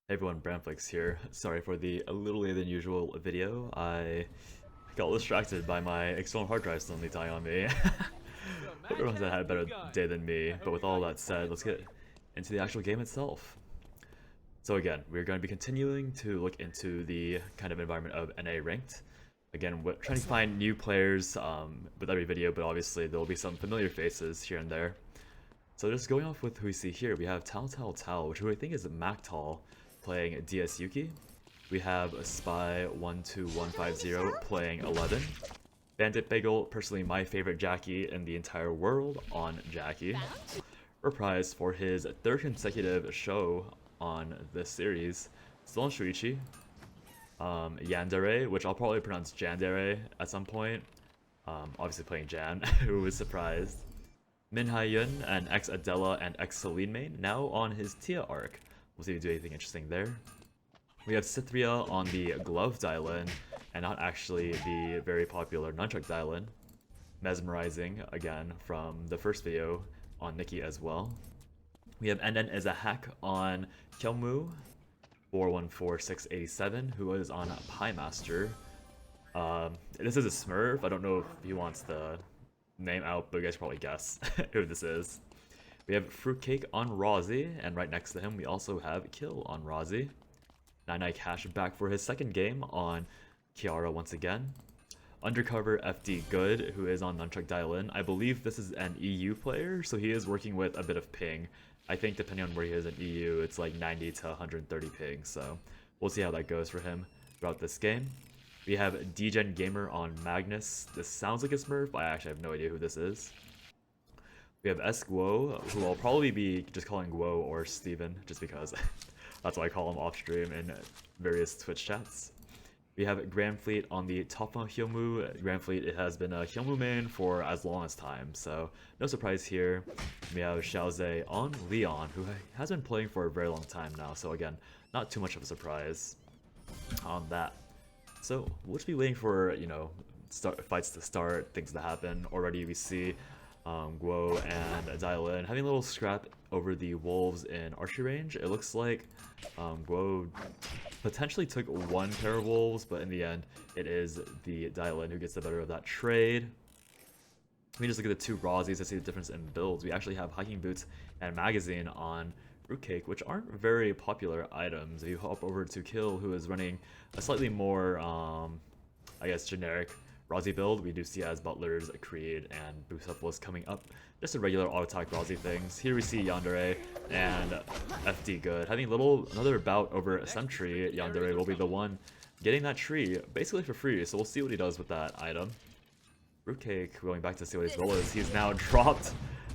Hey everyone, Bramflix here. Sorry for the a little later than usual video. I got distracted by my external hard drive suddenly dying on me. Hope everyone had a better day than me, but with all that said, let's get into the actual game itself. So again, we're going to be continuing to look into the kind of environment of NA Ranked. Again, we're trying to find new players with every video, but obviously there will be some familiar faces here and there. So just going off with who we see here, we have Tal, which I think is Mactal, playing DS Yuki. We have Spy12150 playing 11. Bandit Bagel, personally my favorite Jackie in the entire world, on Jackie. Reprise for his third consecutive show on this series, still on Shuichi. Yandere, which I'll probably pronounce Jandere at some point. Obviously playing Jan, who was surprised. Min Hai-yun and ex Adela and ex Celine main, now on his Tia arc. We'll see if we do anything interesting there. We have Cythria on the Glove Dylan, and not actually the very popular Nunchuck Dylan. Mesmerizing, again, from the first video on Nikki as well. We have Enden as a hack on Kyungmoo, 414687, who is on Pie Master. This is a Smurf. I don't know if he wants the name out, but you guys probably guess who this is. We have Fruitcake on Rozzy, and right next to him we also have Kill on Rozzy. NA Cash back for his second game on Kiara once again. Undercover FD Good, who is on Nunchuck Dylan. I believe this is an EU player, so he is working with a bit of ping. I think depending on where he is in EU, it's like 90 to 130 ping, so we'll see how that goes for him throughout this game. We have Degen Gamer on Magnus. This sounds like a Smurf, but I actually have no idea who this is. We have S-Guo, who I'll probably be just calling Guo or Steven, just because that's what I call him off stream in various Twitch chats. We have Grand Fleet on the Topma Hyunwoo. Grand Fleet, it has been a Hyunwoo main for as long as time, so no surprise here. We have Xiaoze on Leon, who has been playing for a very long time now, so again, not too much of a surprise on that. So we'll just be waiting for, you know, fights to start, things to happen. Already we see Guo and Dylan having a little scrap over the wolves in archery range. It looks like Guo potentially took one pair of wolves, but in the end it is the Dylan who gets the better of that trade. Let me just look at the two Rozzies to see the difference in builds. We actually have hiking boots and magazine on Fruitcake, which aren't very popular items. If you hop over to Kill, who is running a slightly more, I guess, generic Rozzy build, we do see as Butlers, Creed, and Boost Up was coming up. Just a regular auto-attack Rozzy things. Here we see Yandere and FD Good having another bout over Sentry. Yandere will be the one getting that tree basically for free, so we'll see what he does with that item. Fruitcake, going back to see what his goal is, he's now dropped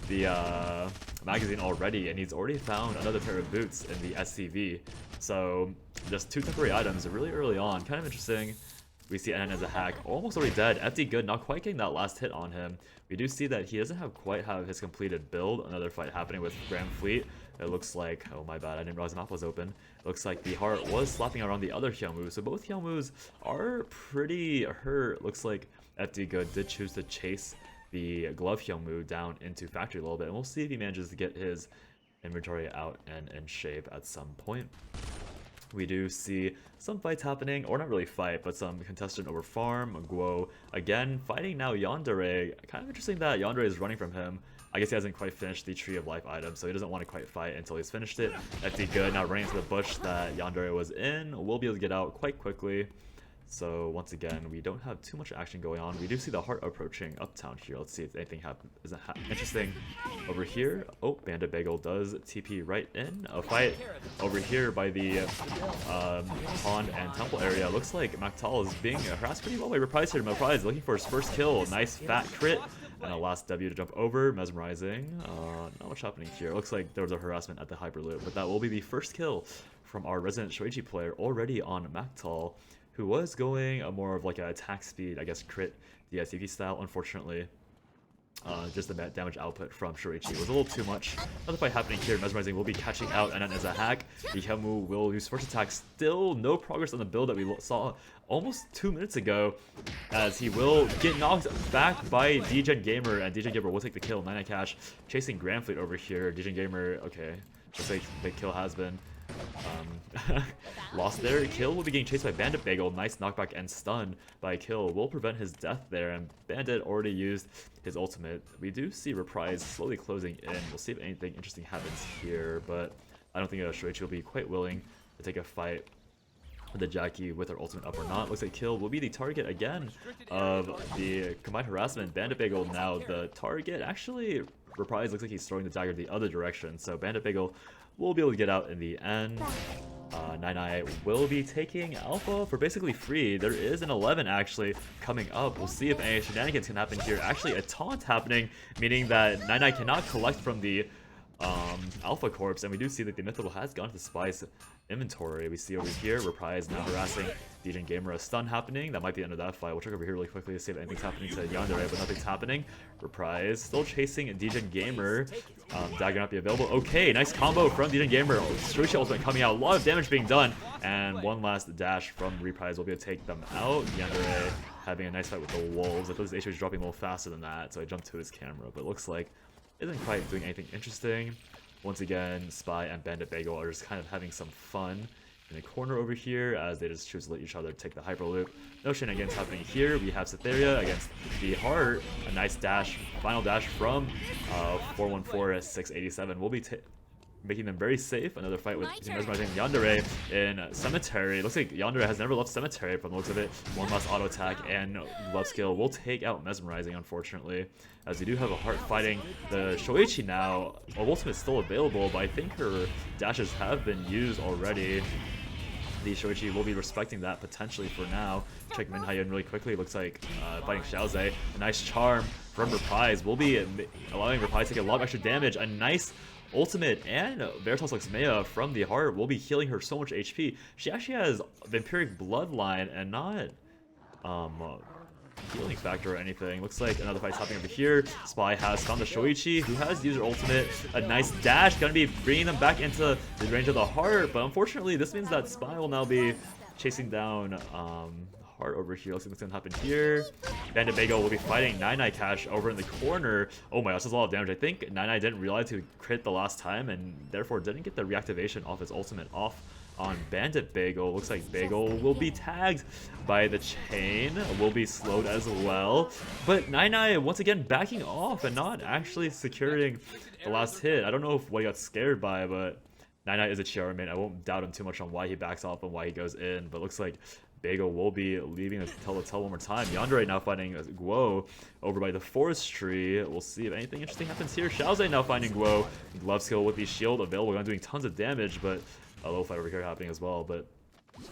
the magazine already, and he's already found another pair of boots in the SCV. So just two temporary items really early on, kind of interesting. We see NN as a hack, almost already dead. FD Good not quite getting that last hit on him. We do see that he doesn't quite have his completed build. Another fight happening with Grand Fleet. It looks like, oh my bad, I didn't realize the map was open. It looks like the heart was slapping around the other Hyunwoo, so both Hyunwoos are pretty hurt. Looks like FD Good did choose to chase the glove Hyunwoo down into factory a little bit, and we'll see if he manages to get his inventory out and in shape at some point. We do see some fights happening, or not really fight, but some contestant over farm. Guo again fighting now Yandere. Kind of interesting that Yandere is running from him. I guess he hasn't quite finished the Tree of Life item, so he doesn't want to quite fight until he's finished it. FD Good now running into the bush that Yandere was in. We'll be able to get out quite quickly. So once again, we don't have too much action going on. We do see the heart approaching uptown here. Let's see if anything is interesting over here. Oh, Bandit Bagel does TP right in. A fight over here by the pond and temple area. Looks like Mactal is being harassed pretty well by Reprise here. Reprise looking for his first kill. Nice fat crit. And a last W to jump over. Mesmerizing. Not much happening here. Looks like there was a harassment at the Hyperloop, but that will be the first kill from our resident Shoichi player already on Mactal, who was going a more of like a attack speed, I guess, crit DSUV style. Unfortunately, just the damage output from Shurichi was a little too much. Another fight happening here. Mesmerizing will be catching out, and then as a hack, Ikemu will use first attack. Still no progress on the build that we saw almost 2 minutes ago, as he will get knocked back by Degen Gamer, and Degen Gamer will take the kill. NA Cash chasing Grand Fleet over here. Degen Gamer, okay, looks like the kill has been lost there. Kill will be getting chased by Bandit Bagel. Nice knockback and stun by Kill will prevent his death there, and Bandit already used his ultimate. We do see Reprise slowly closing in. We'll see if anything interesting happens here, but I don't think Shoichi will be quite willing to take a fight with the Jackie with her ultimate up or not. Looks like Kill will be the target again of the combined harassment. Bandit Bagel now the target. Actually, Reprise looks like he's throwing the dagger the other direction, so Bandit Bagel will be able to get out in the end. NA will be taking Alpha for basically free. There is an 11 actually coming up. We'll see if any shenanigans can happen here. Actually, a taunt happening, meaning that NA cannot collect from the Alpha Corpse, and we do see that the Mythical has gone to the Spy's inventory. We see over here, Reprise now harassing Degen Gamer. A stun happening. That might be the end of that fight. We'll check over here really quickly to see if anything's happening to Yandere, but nothing's happening. Reprise still chasing Degen Gamer. Dagger not be available. Okay, nice combo from Degen Gamer. Shoichi ultimate coming out. A lot of damage being done, and one last dash from Reprise will be able to take them out. Yandere having a nice fight with the Wolves. I thought his HP was dropping a little faster than that, so I jumped to his camera, but it looks like isn't quite doing anything interesting. Once again, Spy and Bandit Bagel are just kind of having some fun in the corner over here as they just choose to let each other take the Hyperloop. No shenanigans happening here. We have Cytheria against the Heart. A nice dash, final dash from 414-687 will be making them very safe. Another fight with Mesmerizing Yandere in Cemetery. Looks like Yandere has never left Cemetery from the looks of it. One last auto attack and Love Skill will take out Mesmerizing, unfortunately. As we do have a Heart fighting the Shoichi now. Ultimate is still available, but I think her dashes have been used already. The Shoichi will be respecting that potentially for now. Check Minhyun really quickly. Looks like fighting Xiaoze. A nice charm from Reprise will be allowing Reprise to take a lot of extra damage. A nice ultimate and Veritas Luxmea from the Heart will be healing her so much HP. She actually has Vampiric Bloodline and not healing factor or anything. Looks like another fight's happening over here. Spy has found the Shoichi, who has used her ultimate. A nice dash, gonna be bringing them back into the range of the Heart, but unfortunately this means that Spy will now be chasing down Heart over here. Let's see what's gonna happen here. Bandit Bagel will be fighting NA Cash over in the corner. Oh my gosh, that's a lot of damage. I think NA didn't realize he crit the last time and therefore didn't get the reactivation off his ultimate off on Bandit Bagel. Looks like Bagel will be tagged by the chain, will be slowed as well. But NA once again backing off and not actually securing the last hit. I don't know what he got scared by, but NA is a Chiara main. I won't doubt him too much on why he backs off and why he goes in, but looks like Bagel will be leaving the tell one more time. Yandere now fighting Guo over by the forest tree. We'll see if anything interesting happens here. Xiaoze now finding Guo. Glove skill with the shield available, doing tons of damage, but a low fight over here happening as well. But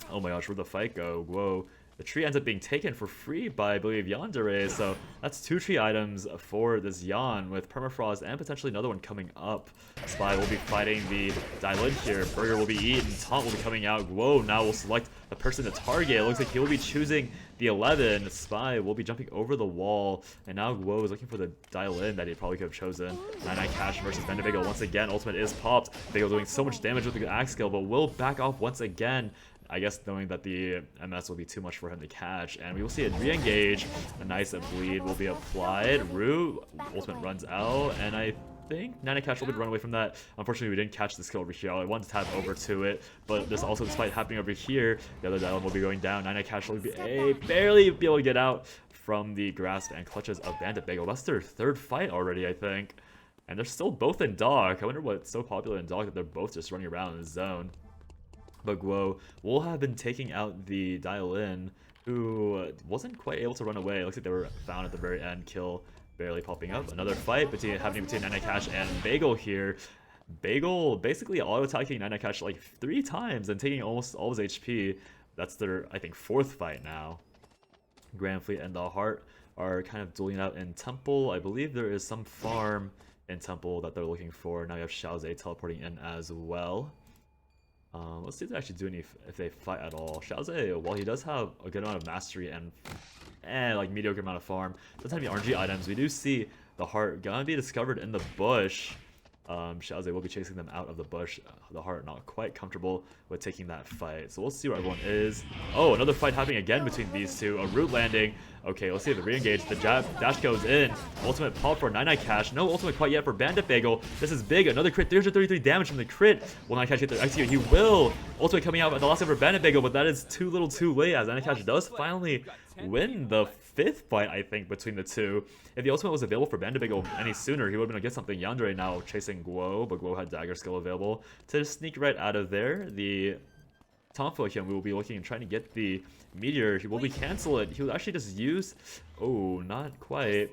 oh my gosh, where'd the fight go? Guo. The tree ends up being taken for free by, I believe, Yandere, so that's 2 tree items for this Yan, with Permafrost and potentially another one coming up. Spy will be fighting the Dailin here. Burger will be eaten. Taunt will be coming out. Guo now will select the person to target. It looks like he will be choosing the 11. Spy will be jumping over the wall, and now Guo is looking for the Dailin that he probably could have chosen. NA Cash versus Bandit Bagel. Once again, ultimate is popped. Bagel doing so much damage with the axe skill, but will back off once again. I guess knowing that the MS will be too much for him to catch, and we will see it re-engage. A nice bleed will be applied. Rue ultimate runs out, and I think NA Cash will be run away from that. Unfortunately, we didn't catch this kill over here. I wanted to tap over to it, but there's also this fight happening over here. The other Dylan will be going down. NA Cash will be barely be able to get out from the grasp and clutches of Bandit Bagel. That's their 3rd fight already, I think, and they're still both in Dog. I wonder what's so popular in Dog that they're both just running around in the zone. But Guo will have been taking out the Dailin, who wasn't quite able to run away. It looks like they were found at the very end. Kill barely popping up. Another fight happening between NA Cash and Bagel here. Bagel basically auto-attacking NA Cash like 3 times and taking almost all his HP. That's their, I think, 4th fight now. Grand Fleet and the Heart are kind of dueling out in Temple. I believe there is some farm in Temple that they're looking for. Now you have Xiaoze teleporting in as well. Let's see if they actually do any, if they fight at all. Xiaoze, while he does have a good amount of mastery and like mediocre amount of farm, doesn't have any RNG items. We do see the Heart gonna be discovered in the bush. Xiaoze will be chasing them out of the bush. The Heart not quite comfortable with taking that fight. So we'll see where everyone is. Oh, another fight happening again between these two. A root landing. Okay, let's see if it re-engage. The dash goes in. Ultimate pop for 9 cash. No ultimate quite yet for Bandit Bagel. This is big. Another crit. 333 damage from the crit. Will 9 cash get the execute? He will. Ultimate coming out at the last time for Bandit Bagel, but that is too little too late as 9 cash does finally win the 5th fight, I think, between the two. If the ultimate was available for Bandit Bagel any sooner, he would have been able to get something. Yandere now chasing Guo, but Guo had dagger skill available to sneak right out of there. The Tomfo Hyun, we will be looking and trying to get the meteor. He will be cancel it. He will actually just use, oh, not quite.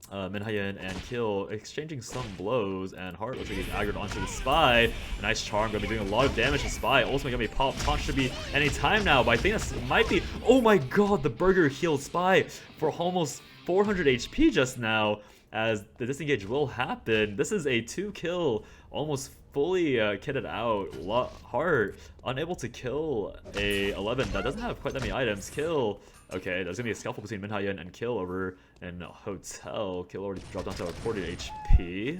Min Hyeon and Kill exchanging some blows, and Heart looks like he's aggroed onto the Spy. Nice charm, gonna be doing a lot of damage to Spy. Ultimately gonna be popped. Taunt should be any time now, but I think this might be. Oh my god, the burger healed Spy for almost 400 HP just now, as the disengage will happen. This is a 2-kill, almost fully kitted out. Heart unable to kill a 11 that doesn't have quite that many items. Kill. Okay, there's gonna be a scuffle between Min Hyeon and Kill over in Hotel. Kill already dropped down to a 40 HP. If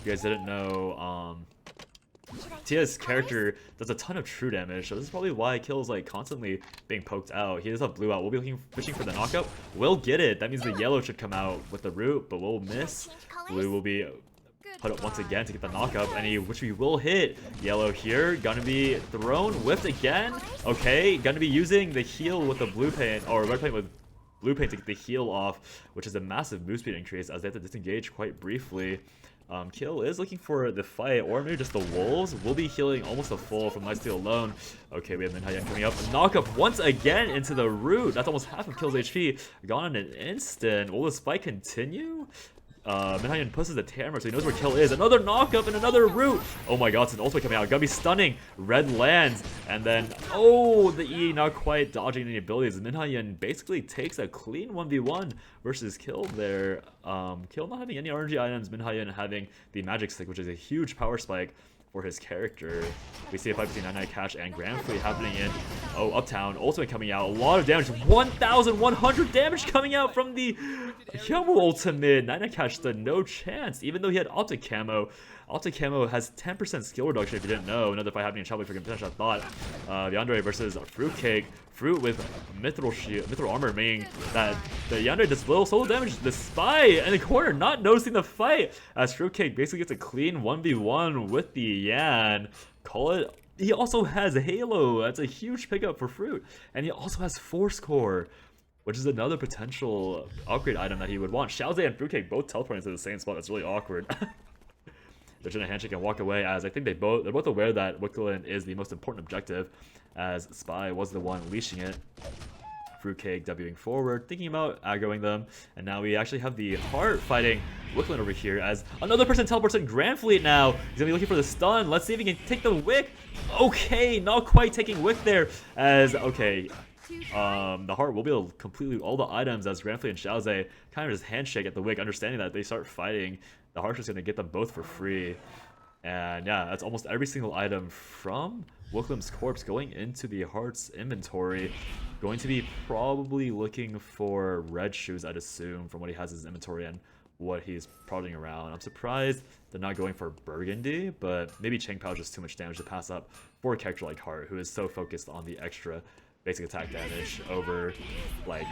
you guys didn't know, Tia's character does a ton of true damage, so this is probably why Kill is like constantly being poked out. He does have blue out. We'll be fishing for the knockout. We'll get it. That means the yellow should come out with the root, but we'll miss. Blue will be put up once again to get the knockup, and which we will hit. Yellow here, gonna be thrown, whiffed again. Okay, gonna be using the heal with the blue paint, or red paint with blue paint to get the heal off, which is a massive move speed increase as they have to disengage quite briefly. Kill is looking for the fight, or maybe just the wolves. Will be healing almost a full from Lifesteal alone. Okay, we have Min Hyeon coming up. Knock up once again into the root. That's almost half of Kill's HP. Gone in an instant. Will this fight continue? Min Hyeon pushes the Tamer, so he knows where Kill is. Another knockup and another root. Oh my god, it's an ultimate coming out. Gonna be stunning. Red lands, and then oh, the E not quite dodging any abilities. Min Hyeon basically takes a clean 1v1 versus Kill there. Kill not having any RNG items. Min Hyeon having the magic stick, which is a huge power spike for his character. We see a fight between NA Cash and Grand Fleet happening in Uptown. Ultimate coming out. A lot of damage. 1,100 damage coming out from the Hyomu ultimate. NA Cash stood no chance, even though he had Optic Camo. Optic Camo has 10% skill reduction if you didn't know. Another fight happening in Chablis for finish, I thought. Yandere versus Fruitcake. Fruit with Mithril Armor, meaning that the Yandere does little solo damage. The Spy in the corner not noticing the fight, as Fruitcake basically gets a clean 1v1 with the Yan. Call it. He also has Halo. That's a huge pickup for Fruit. And he also has Force Core, which is another potential upgrade item that he would want. Xiaoze and Fruitcake both teleporting to the same spot. That's really awkward. They're trying to handshake and walk away, as I think they're both aware that Wickeline is the most important objective, as Spy was the one leashing it. Fruitcake Wing forward, thinking about aggroing them, and now we actually have the Heart fighting Wickeline over here, as another person teleports in Grand Fleet now. He's gonna be looking for the stun. Let's see if he can take the Wick. Okay, not quite taking Wick there, as okay. The Heart will be able to complete all the items as Grand Fleet and Xiaoze kind of just handshake at the Wick, understanding that they start fighting. The Heart's just going to get them both for free. And yeah, that's almost every single item from Wickline's corpse going into the Heart's inventory. Going to be probably looking for red shoes, I'd assume, from what he has in his inventory and what he's prodding around. I'm surprised they're not going for burgundy, but maybe Chang Pao is just too much damage to pass up for a character like Heart, who is so focused on the extra basic attack damage over like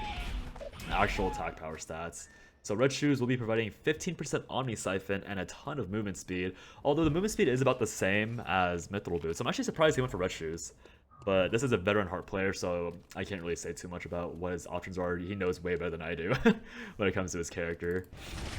actual attack power stats. So red shoes will be providing 15% Omni Siphon and a ton of movement speed, although the movement speed is about the same as Mithril Boots. So I'm actually surprised he went for red shoes. But this is a veteran Heart player, so I can't really say too much about what his options are. He knows way better than I do when it comes to his character.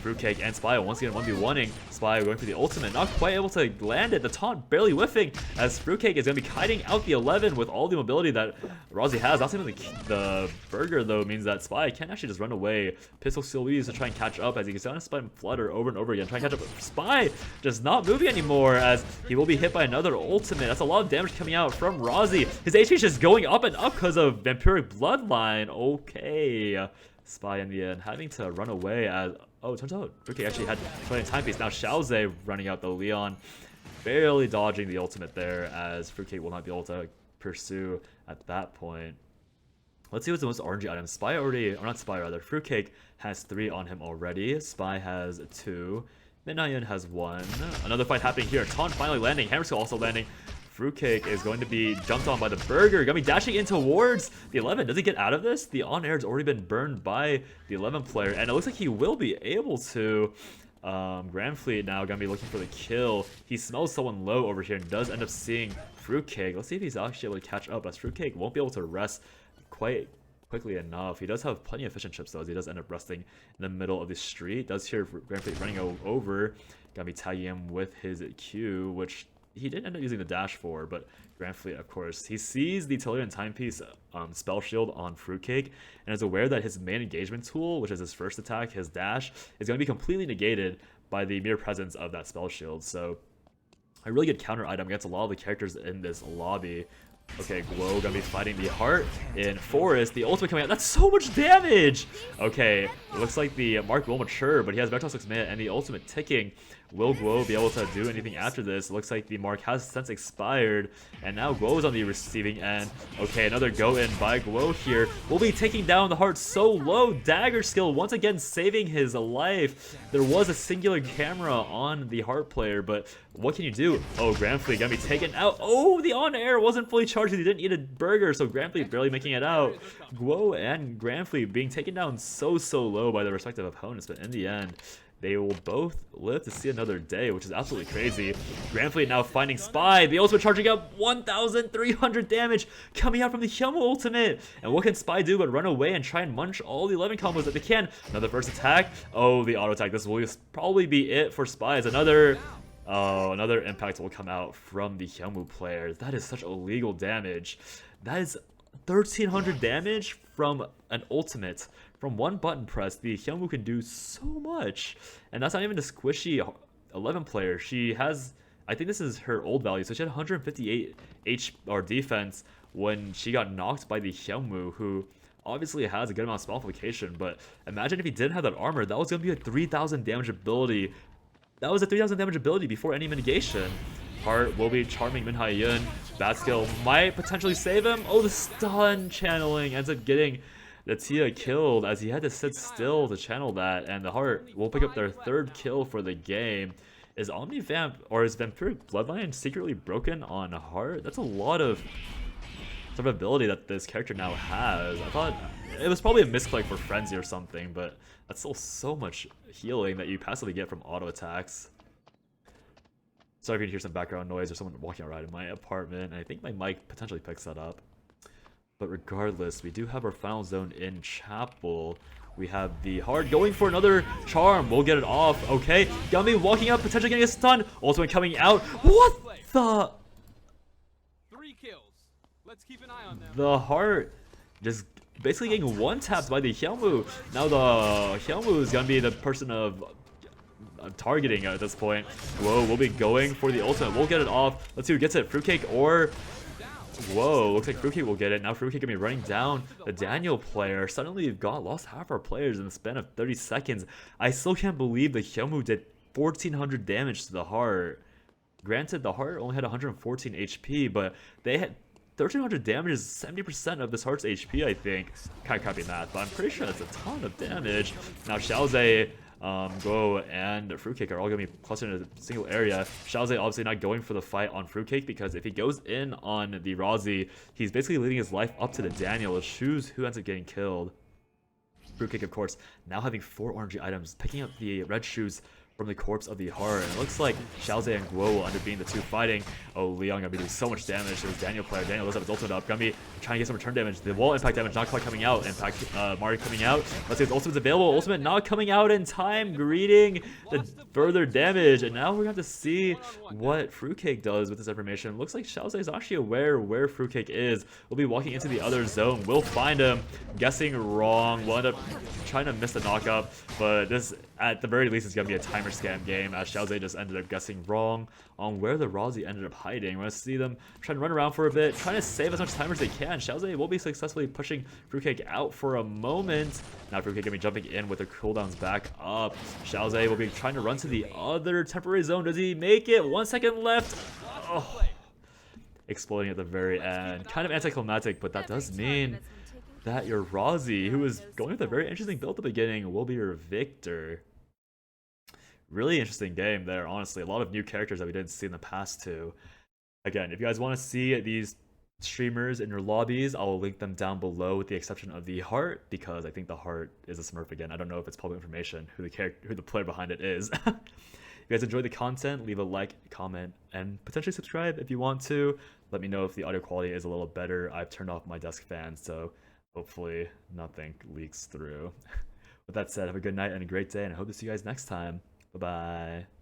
Fruitcake and Spy once again 1v1ing. Spy going for the ultimate, not quite able to land it. The taunt barely whiffing, as Fruitcake is going to be kiting out the 11 with all the mobility that Rozzy has. Not even the burger, though, means that Spy can't actually just run away. Pistol still used to try and catch up, as he gets down to Spy and flutter over and over again. Try and catch up. Spy just not moving anymore, as he will be hit by another ultimate. That's a lot of damage coming out from Rozzy. His HP is just going up and up because of Vampiric Bloodline. Okay. Spy in the end having to run away as... Oh, it turns out Fruitcake actually had plenty of timepiece. Now Xiaoze running out the Leon. Barely dodging the ultimate there, as Fruitcake will not be able to pursue at that point. Let's see what's the most RNG items. Spy already... Or not Spy, rather. Fruitcake has 3 on him already. Spy has 2. Minhyun has won. Another fight happening here. Taunt finally landing. Hammer Skull also landing. Fruitcake is going to be jumped on by the Burger. Gonna be dashing in towards the 11. Does he get out of this? The on-air has already been burned by the 11 player, and it looks like he will be able to. Grand Fleet now gonna be looking for the kill. He smells someone low over here and does end up seeing Fruitcake. Let's see if he's actually able to catch up, as Fruitcake won't be able to rest quite quickly enough. He does have plenty of efficient chips though, as he does end up resting in the middle of the street. Does hear Grand Fleet running over. Gonna be tagging him with his Q, which he did end up using the dash for, but Grand Fleet, of course, he sees the Tellurian Timepiece spell shield on Fruitcake and is aware that his main engagement tool, which is his first attack, his dash, is going to be completely negated by the mere presence of that spell shield. So a really good counter item against a lot of the characters in this lobby. Okay, Glow gonna be fighting the Heart in Forest. The ultimate coming out. That's so much damage! Okay, it looks like the Mark will mature, but he has Vector 6 minute and the ultimate ticking. Will Glow be able to do anything after this? It looks like the Mark has since expired, and now Glow is on the receiving end. Okay, another go in by Glow here. Will be taking down the Heart so low. Dagger skill once again saving his life. There was a singular camera on the Heart player, but what can you do? Oh, Grand Fleet gonna be taken out. Oh, the on-air wasn't fully charged. He didn't eat a burger, so Grand Fleet barely making it out. Glow and Grand Fleet being taken down so low by their respective opponents, but in the end, they will both live to see another day, which is absolutely crazy. Grand Fleet now finding Spy. The ultimate charging up 1,300 damage coming out from the Hyunwoo ultimate. And what can Spy do but run away and try and munch all the 11 combos that they can? Another first attack. Oh, the auto attack. This will probably be it for Spy. As another impact will come out from the Hyunwoo player. That is such illegal damage. That is 1,300 damage from an ultimate. From one button press, the Hyunwoo can do so much. And that's not even the squishy 11 player. She has, I think this is her old value, so she had 158 defense when she got knocked by the Hyunwoo, who obviously has a good amount of spellification, but imagine if he didn't have that armor, that was going to be a 3,000 damage ability. That was a 3,000 damage ability before any mitigation. Heart will be charming Min Hyun. Bad skill might potentially save him. Oh, the stun channeling ends up getting the Tia killed, as he had to sit still to channel that, and the Heart will pick up their third kill for the game. Is Omnivamp, or is Vampiric Bloodline secretly broken on Heart? That's a lot of survivability that this character now has. I thought it was probably a misclick for Frenzy or something, but that's still so much healing that you passively get from auto attacks. Sorry if you can hear some background noise or someone walking around in my apartment, and I think my mic potentially picks that up. But regardless, we do have our final zone in Chapel. We have the Heart going for another charm. We'll get it off. Okay, Gummy walking up, potentially getting a stun. Ultimate coming out. What the? 3 kills. Let's keep an eye on them. The Heart just basically getting one-tapped by the Hyunwoo. Now the Hyunwoo is gonna be the person of targeting at this point. Whoa, we'll be going for the ultimate. We'll get it off. Let's see who gets it. Fruitcake or... Whoa, looks like Fruitcake will get it. Now Fruitcake gonna be running down the Daniel player. Suddenly we've lost half our players in the span of 30 seconds. I still can't believe the Hyunwoo did 1,400 damage to the Heart. Granted, the Heart only had 114 HP, but they had 1,300 damage is 70% of this Heart's HP, I think. Kind of crappy math, but I'm pretty sure that's a ton of damage. Now Xiaoze, Go and Fruitcake are all going to be clustered in a single area. Xiaoze obviously not going for the fight on Fruitcake, because if he goes in on the Rozzy, he's basically leading his life up to the Daniel. Choose who ends up getting killed. Fruitcake, of course, now having 4 orangey items, picking up the red shoes from the corpse of the Heart. And it looks like Xiaoze and Guo will end up being the two fighting. Oh, Leon gonna be doing so much damage to his Daniel player. Daniel does have his ultimate up. Gonna be trying to get some return damage. The wall impact damage not quite coming out. Impact Mario coming out. Let's see if his ultimate's available. Ultimate not coming out in time, greeting the further damage. And now we're going to have to see what Fruitcake does with this information. Looks like Xiaoze is actually aware where Fruitcake is. We'll be walking into the other zone. We'll find him. Guessing wrong. We'll end up trying to miss the knockup, but this, at the very least, is going to be a timer scam game, as Xiaoze just ended up guessing wrong on where the Rozzy ended up hiding. We're going to see them trying to run around for a bit, trying to save as much time as they can. Xiaoze will be successfully pushing Fruitcake out for a moment. Now Fruitcake going to be jumping in with the cooldowns back up. Xiaoze will be trying to run to the other temporary zone. Does he make it? 1 second left. Oh. Exploding at the very end. Kind of anticlimactic, but that does mean that your Rozzy, who is going with a very interesting build at the beginning, will be your victor. really interesting game there, honestly. A lot of new characters that we didn't see in the past too. Again, if you guys want to see these streamers in your lobbies, I will link them down below with the exception of the heart, because I think the heart is a smurf again. I don't know if it's public information who the player behind it is. If you guys enjoyed the content, leave a like, comment, and potentially subscribe if you want to. Let me know if the audio quality is a little better. I've turned off my desk fan, so hopefully nothing leaks through. With that said, have a good night and a great day, and I hope to see you guys next time. Bye bye.